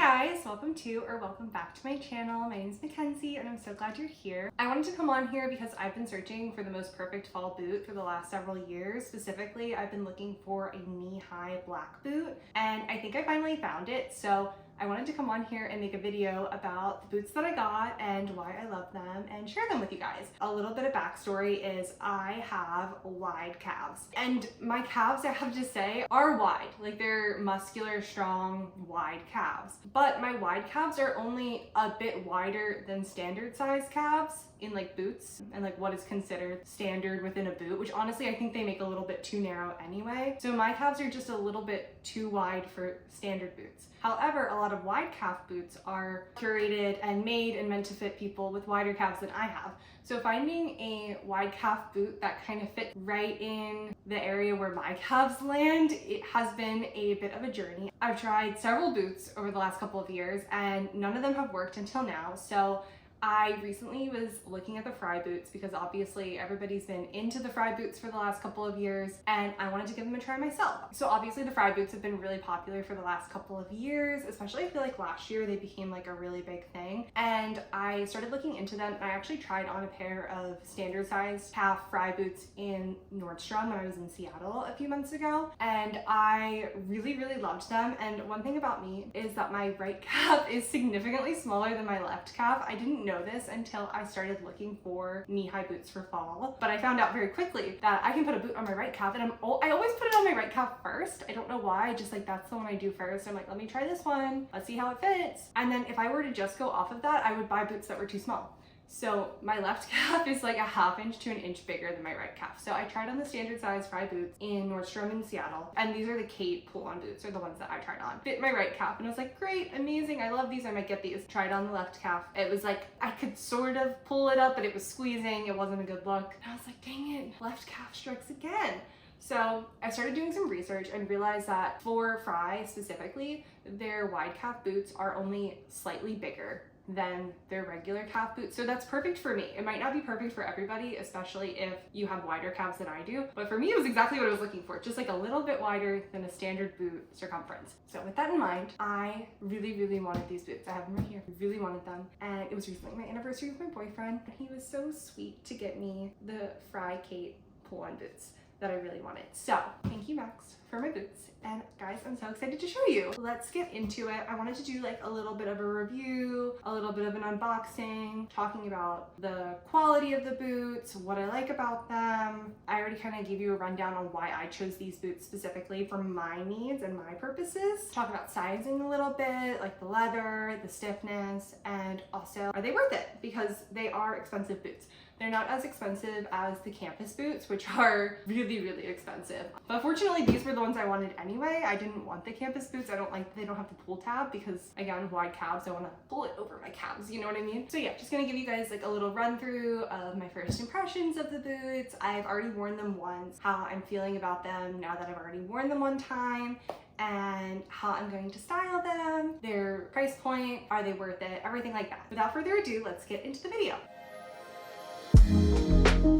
guys, welcome back to my channel. My name is Mackenzie and I'm so glad you're here. I wanted to come on here because I've been searching for the most perfect fall boot for the last several years. Specifically, I've been looking for a knee-high black boot and I think I finally found it. So I wanted to come on here and make a video about the boots that I got and why I love them and share them with you guys. A little bit of backstory is I have wide calves, and my calves, I have to say, are wide. Like, they're muscular, strong, wide calves. But my wide calves are only a bit wider than standard size calves in like boots and like what is considered standard within a boot, which honestly I think they make a little bit too narrow anyway. So my calves are just a little bit too wide for standard boots. However, a lot of wide calf boots are curated and made and meant to fit people with wider calves than I have. So finding a wide calf boot that kind of fits right in the area where my calves land, it has been a bit of a journey. I've tried several boots over the last couple of years and none of them have worked until now. So I recently was looking at the frye boots because obviously everybody's been into the frye boots for the last couple of years and I wanted to give them a try myself. So obviously the frye boots have been really popular for the last couple of years, especially I feel like last year they became like a really big thing. And I started looking into them and I actually tried on a pair of standard sized calf frye boots in Nordstrom when I was in Seattle a few months ago. And I really loved them. And one thing about me is that my right calf is significantly smaller than my left calf. I didn't know this until I started looking for knee-high boots for fall, but I found out very quickly that I can put a boot on my right calf, and I always put it on my right calf first. I don't know why, just like that's the one I do first. I'm like, let me try this one, let's see how it fits. And then if I were to just go off of that, I would buy boots that were too small. So my left calf is like a ½ inch to an inch bigger than my right calf. So I tried on the standard size frye boots in Nordstrom in Seattle, and these are the Kate pull-on boots, are the ones that I tried on. Fit my right calf, and I was like, great, amazing, I love these, I might get these. Tried on the left calf. It was like, I could sort of pull it up, but it was squeezing, it wasn't a good look. And I was like, dang it, left calf strikes again. So I started doing some research and realized that for frye specifically, their wide calf boots are only slightly bigger than their regular calf boots. So that's perfect for me. It might not be perfect for everybody, especially if you have wider calves than I do, but for me it was exactly what I was looking for, just like a little bit wider than a standard boot circumference. So with that in mind, I really wanted these boots. I have them right here. I really wanted them, and it was recently my anniversary with my boyfriend, and he was so sweet to get me the frye Kate pull-on boots that I really wanted. So thank you, Max, for my boots. And guys, I'm so excited to show you. Let's get into it. I wanted to do like a little bit of a review, a little bit of an unboxing, talking about the quality of the boots, what I like about them. I already kind of gave you a rundown on why I chose these boots specifically for my needs and my purposes. Talk about sizing a little bit, like the leather, the stiffness, and also are they worth it? Because they are expensive boots. They're not as expensive as the campus boots, which are really expensive. But fortunately, these were the ones I wanted anyway. I didn't want the campus boots. I don't like, they don't have the pull tab because again, wide calves, I want to pull it over my calves, you know what I mean? So yeah, just gonna give you guys like a little run through of my first impressions of the boots. I've already worn them once, how I'm feeling about them now that I've already worn them one time, and how I'm going to style them, their price point, are they worth it, everything like that. Without further ado, let's get into the video.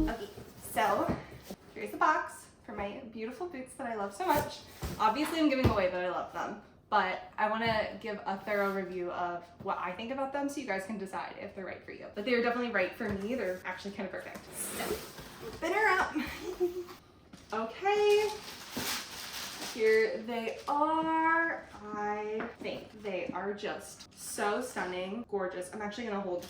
Okay, so here's the box for my beautiful boots that I love so much. Obviously I'm giving away that I love them, but I want to give a thorough review of what I think about them so you guys can decide if they're right for you. But they're definitely right for me. They're actually kind of perfect. So, spin her up. Okay, here they are. I think they are just so stunning, gorgeous. I'm actually gonna hold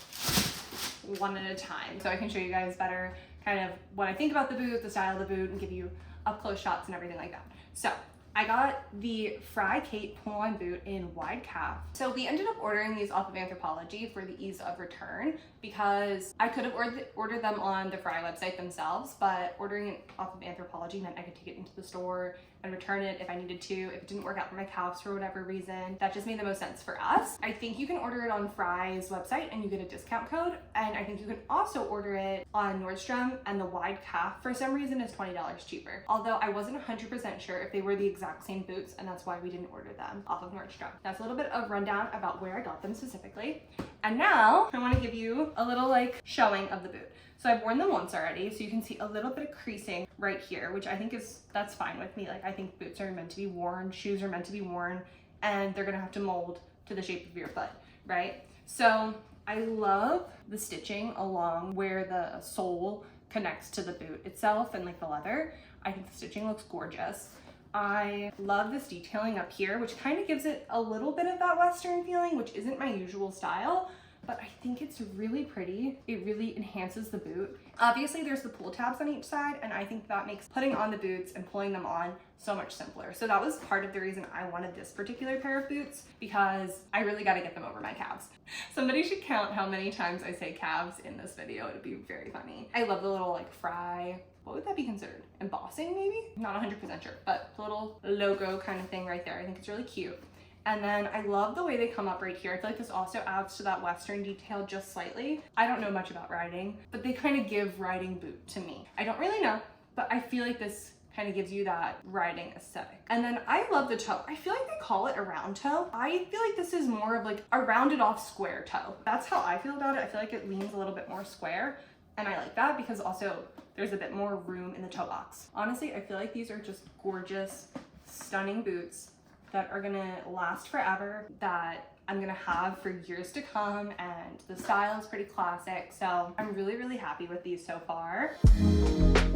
one at a time so I can show you guys better kind of what I think about the boot, the style of the boot, and give you up close shots and everything like that. So I got the frye Kate pull-on boot in wide calf. So we ended up ordering these off of Anthropologie for the ease of return because I could have ordered them on the frye website themselves, but ordering it off of Anthropologie meant I could take it into the store and return it if I needed to, if it didn't work out for my calves for whatever reason. That just made the most sense for us. I think you can order it on frye's website and you get a discount code, and I think you can also order it on Nordstrom, and the wide calf for some reason is $20 cheaper. Although I wasn't 100% sure if they were the exact same boots, and that's why we didn't order them off of Nordstrom. That's a little bit of rundown about where I got them specifically. And now I want to give you a little like showing of the boot. So I've worn them once already, so you can see a little bit of creasing right here, which I think that's fine with me. Like, I think boots are meant to be worn, shoes are meant to be worn, and they're gonna have to mold to the shape of your foot, right? So I love the stitching along where the sole connects to the boot itself and like the leather. I think the stitching looks gorgeous. I love this detailing up here, which kind of gives it a little bit of that Western feeling, which isn't my usual style, but I think it's really pretty. It really enhances the boot. Obviously there's the pull tabs on each side, and I think that makes putting on the boots and pulling them on so much simpler. So that was part of the reason I wanted this particular pair of boots, because I really got to get them over my calves. Somebody should count how many times I say calves in this video. It'd be very funny. I love the little like frye, what would that be considered? Embossing maybe? Not 100% sure, but the little logo kind of thing right there. I think it's really cute. And then I love the way they come up right here. I feel like this also adds to that Western detail just slightly. I don't know much about riding, but they kind of give riding boot to me. I don't really know, but I feel like this kind of gives you that riding aesthetic. And then I love the toe. I feel like they call it a round toe. I feel like this is more of like a rounded off square toe. That's how I feel about it. I feel like it leans a little bit more square, and I like that because also there's a bit more room in the toe box. Honestly, I feel like these are just gorgeous, stunning boots that are gonna last forever, that I'm gonna have for years to come, and the style is pretty classic. So I'm really, really happy with these so far.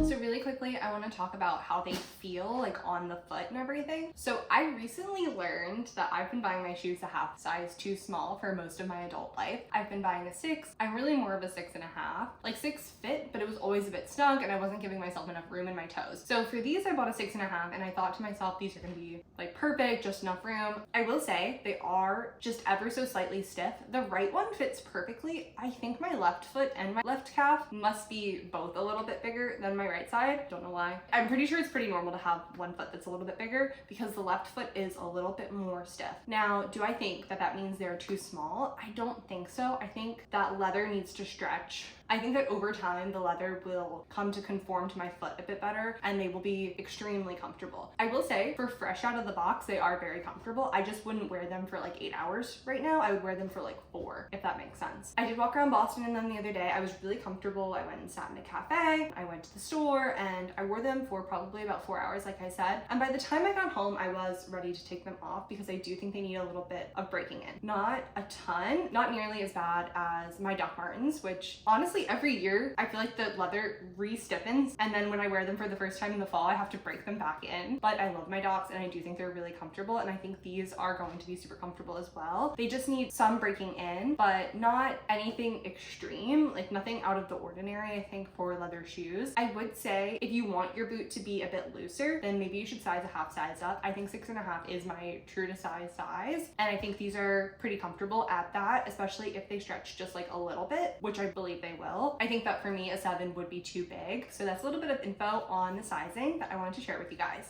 So really quickly, I want to talk about how they feel like on the foot and everything. So I recently learned that I've been buying my shoes a half size too small for most of my adult life. I've been buying a 6. I'm really more of a 6.5. Like 6 fit, but it was always a bit snug and I wasn't giving myself enough room in my toes. So for these, I bought a 6.5, and I thought to myself, these are gonna be like perfect, just enough room. I will say they are just ever so slightly stiff. The right one fits perfectly. I think my left foot and my left calf must be both a little bit bigger than my right side. Don't know why. I'm pretty sure it's pretty normal to have one foot that's a little bit bigger because the left foot is a little bit more stiff. Now, do I think that that means they're too small? I don't think so. I think that leather needs to stretch. I think that over time, the leather will come to conform to my foot a bit better and they will be extremely comfortable. I will say, for fresh out of the box, they are very comfortable. I just wouldn't wear them for like 8 hours right now. I would wear them for like 4, if that makes sense. I did walk around Boston in them the other day. I was really comfortable. I went and sat in a cafe. I went to the store and I wore them for probably about 4 hours, like I said. And by the time I got home, I was ready to take them off because I do think they need a little bit of breaking in. Not a ton, not nearly as bad as my Doc Martens, which honestly, every year I feel like the leather re-stiffens, and then when I wear them for the first time in the fall, I have to break them back in. But I love my Docs and I do think they're really comfortable, and I think these are going to be super comfortable as well. They just need some breaking in, but not anything extreme, like nothing out of the ordinary, I think, for leather shoes. I would say if you want your boot to be a bit looser, then maybe you should size a half size up. I think 6.5 is my true to size, and I think these are pretty comfortable at that, especially if they stretch just like a little bit, which I believe they will. I think that for me, a 7 would be too big. So that's a little bit of info on the sizing that I wanted to share with you guys.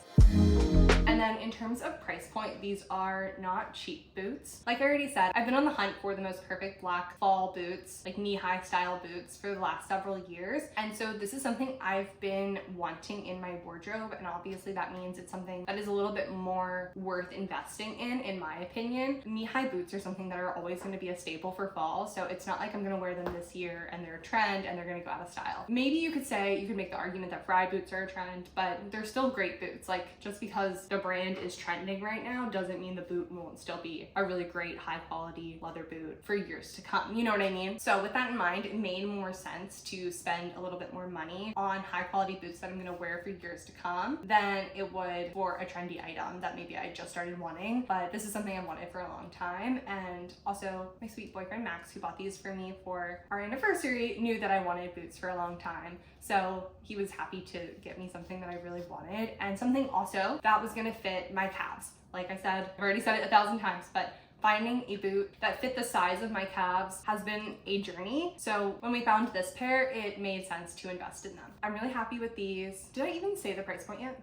And then in terms of price point, these are not cheap boots. Like I already said, I've been on the hunt for the most perfect black fall boots, like knee-high style boots, for the last several years. And so this is something I've been wanting in my wardrobe. And obviously that means it's something that is a little bit more worth investing in my opinion. Knee-high boots are something that are always going to be a staple for fall. So it's not like I'm going to wear them this year and they're a trend and they're going to go out of style. Maybe you could make the argument that frye boots are a trend, but they're still great boots. Like just because the brand is trending right now doesn't mean the boot won't still be a really great high quality leather boot for years to come. You know what I mean? So with that in mind, it made more sense to spend a little bit more money on high quality boots that I'm going to wear for years to come than it would for a trendy item that maybe I just started wanting. But this is something I've wanted for a long time. And also my sweet boyfriend Max, who bought these for me for our anniversary, knew that I wanted boots for a long time. So he was happy to get me something that I really wanted, and something also that was gonna fit my calves. Like I said, I've already said it 1,000 times, but finding a boot that fit the size of my calves has been a journey. So when we found this pair, it made sense to invest in them. I'm really happy with these. Did I even say the price point yet?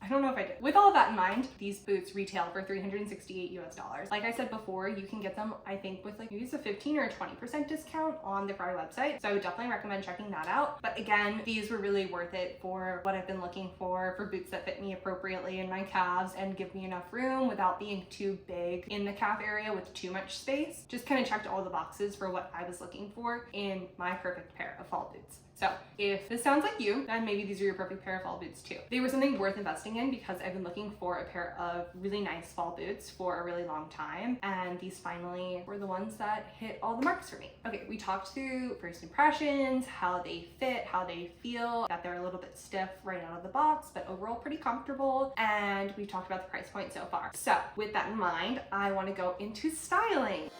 I don't know if I did. With all of that in mind, these boots retail for $368 US. Like I said before, you can get them, I think, with like maybe it's a 15 or a 20% discount on the Frye website. So I would definitely recommend checking that out. But again, these were really worth it for what I've been looking for boots that fit me appropriately in my calves and give me enough room without being too big in the calf area with too much space. Just kind of checked all the boxes for what I was looking for in my perfect pair of fall boots. So if this sounds like you, then maybe these are your perfect pair of fall boots too. They were something worth investing in because I've been looking for a pair of really nice fall boots for a really long time, and these finally were the ones that hit all the marks for me. Okay, we talked through first impressions, how they fit, how they feel, that they're a little bit stiff right out of the box, but overall pretty comfortable, and we talked about the price point so far. So with that in mind, I want to go into styling.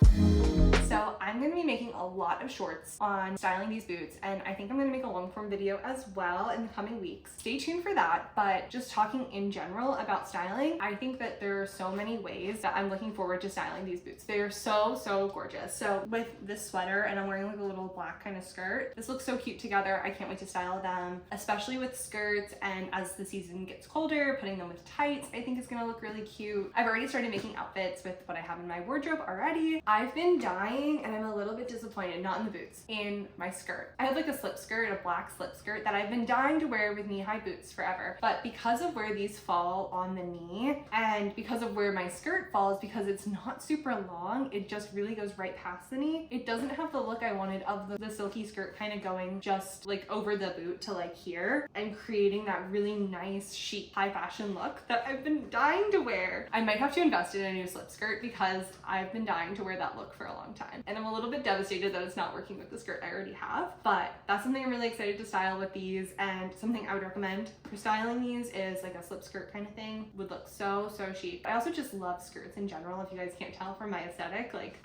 So I'm going to be making a lot of shorts on styling these boots, and I think I'm going to make a long form video as well in the coming weeks. Stay tuned for that, but just talking in general about styling, I think that there are so many ways that I'm looking forward to styling these boots. They are so gorgeous. So with this sweater, and I'm wearing like a little black kind of skirt, this looks so cute together. I can't wait to style them, especially with skirts, and as the season gets colder, putting them with tights I think is going to look really cute. I've already started making outfits with what I have in my wardrobe already. I've been dying, and I'm a little bit disappointed, not in the boots, in my skirt. I have like a slip skirt, a black slip skirt that I've been dying to wear with knee-high boots forever, but because of where these fall on the knee, and because of where my skirt falls, because it's not super long, it just really goes right past the knee. It doesn't have the look I wanted of the silky skirt kind of going just like over the boot to like here and creating that really nice chic high fashion look that I've been dying to wear. I might have to invest in a new slip skirt because I've been dying to wear that look for a long time, and I'm a little bit devastated that it's not working with the skirt I already have, but that's something I'm really excited to style with these, and something I would recommend for styling these is like a slip skirt kind of thing. Would look so chic. I also just love skirts in general, if you guys can't tell from my aesthetic. Like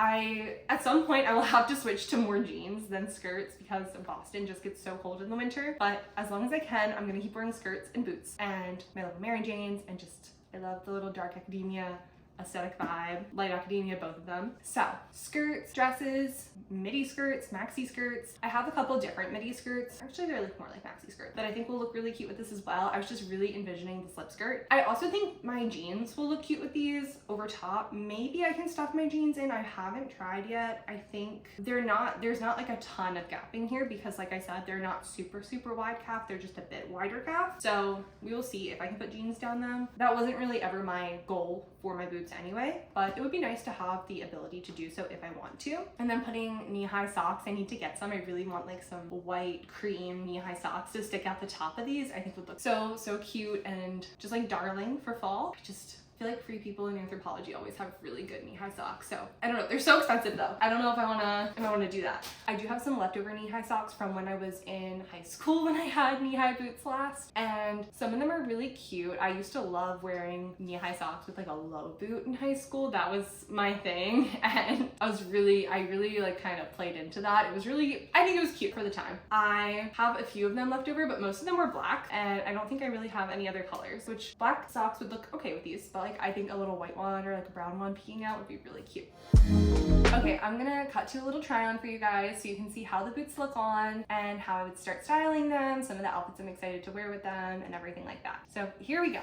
at some point I will have to switch to more jeans than skirts because Boston just gets so cold in the winter, but as long as I can, I'm gonna keep wearing skirts and boots and my little Mary Janes, and just I love the little dark academia aesthetic vibe, light academia, both of them. So skirts, dresses, midi skirts, maxi skirts. I have a couple different midi skirts. Actually, they're like more like maxi skirts that I think will look really cute with this as well. I was just really envisioning the slip skirt. I also think my jeans will look cute with these over top. Maybe I can stuff my jeans in. I haven't tried yet. I think there's not like a ton of gapping here because like I said, they're not super wide calf. They're just a bit wider calf. So we will see if I can put jeans down them. That wasn't really ever my goal for my boots anyway, but it would be nice to have the ability to do so if I want to. And then putting knee-high socks, I need to get some. I really want like some white cream knee-high socks to stick at the top of these. I think would look so cute and just like darling for fall. I feel like free people in Anthropologie always have really good knee-high socks. So I don't know, they're so expensive though. I don't know if I wanna do that. I do have some leftover knee-high socks from when I was in high school when I had knee-high boots last, and some of them are really cute. I used to love wearing knee-high socks with like a low boot in high school. That was my thing, and I really like kind of played into that. I think it was cute for the time. I have a few of them left over, but most of them were black, and I don't think I really have any other colors, which black socks would look okay with these, but like I think a little white one or like a brown one peeking out would be really cute. Okay, I'm gonna cut to a little try on for you guys so you can see how the boots look on and how I would start styling them, some of the outfits I'm excited to wear with them, and everything like that. So here we go.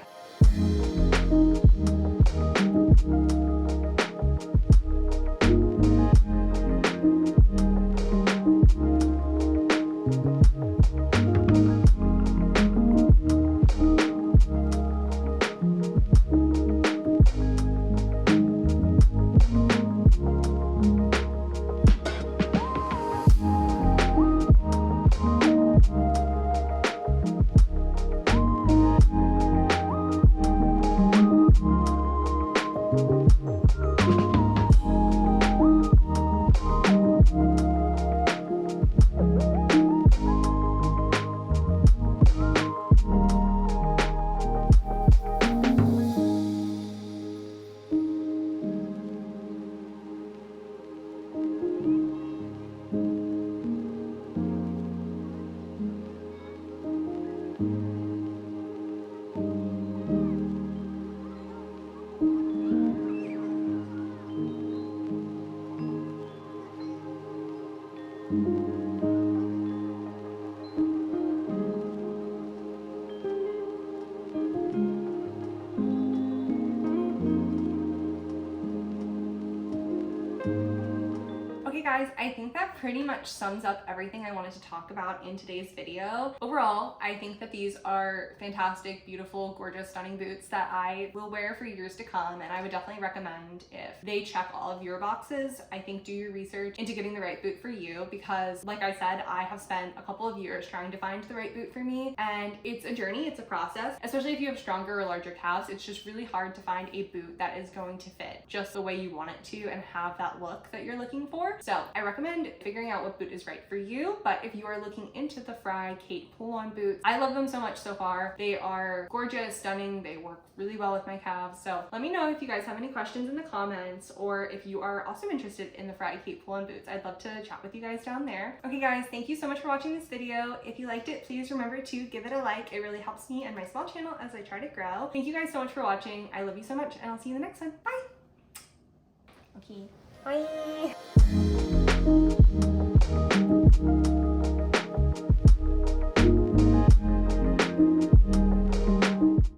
guys, I think that pretty much sums up everything I wanted to talk about in today's video. Overall, I think that these are fantastic, beautiful, gorgeous, stunning boots that I will wear for years to come, and I would definitely recommend if they check all of your boxes. I think do your research into getting the right boot for you, because like I said, I have spent a couple of years trying to find the right boot for me, and it's a journey, it's a process. Especially if you have stronger or larger calves, it's just really hard to find a boot that is going to fit just the way you want it to and have that look that you're looking for. So I recommend figuring out what boot is right for you. But if you are looking into the Frye Kate pull-on boots, I love them so much so far. They are gorgeous, stunning, they work really well with my calves. So let me know if you guys have any questions in the comments, or if you are also interested in the Frye Kate pull-on boots. I'd love to chat with you guys down there. Okay guys, thank you so much for watching this video. If you liked it, please remember to give it a like. It really helps me and my small channel as I try to grow. Thank you guys so much for watching. I love you so much, and I'll see you in the next one. Bye! Okay, bye!